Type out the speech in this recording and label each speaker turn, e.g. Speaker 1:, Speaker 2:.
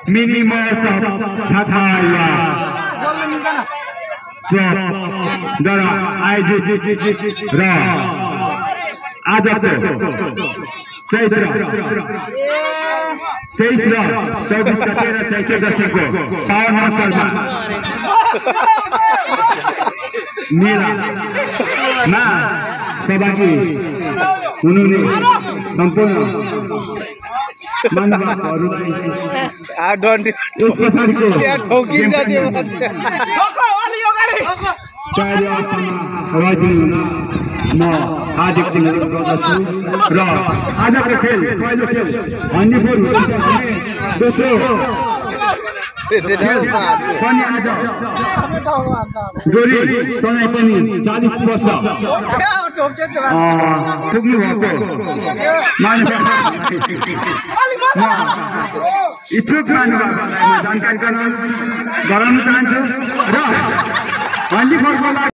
Speaker 1: minimum छाछाया जरा IG र आजको चैत्र 23 र 24 गते र चैत्र दशैंको पावन अवसरमा मेलामा सहभागी हुनुहुने सम्पूर्ण मान्यवरहरूलाई यस पछाडिको कार्य अवस्थामा रहिदिनु म हार्दिक अनुरोध गर्दछु र आजको खेल पहिलो खेल हन्डीफोर हुँदैछ भने दोस्रो पनि आज गोरी तनाई पनि 40 वर्ष पुग्नु भएको इच्छुक मान्यवरहरूलाई जानकारी गराउन चाहन्छु र हन्डीफोरको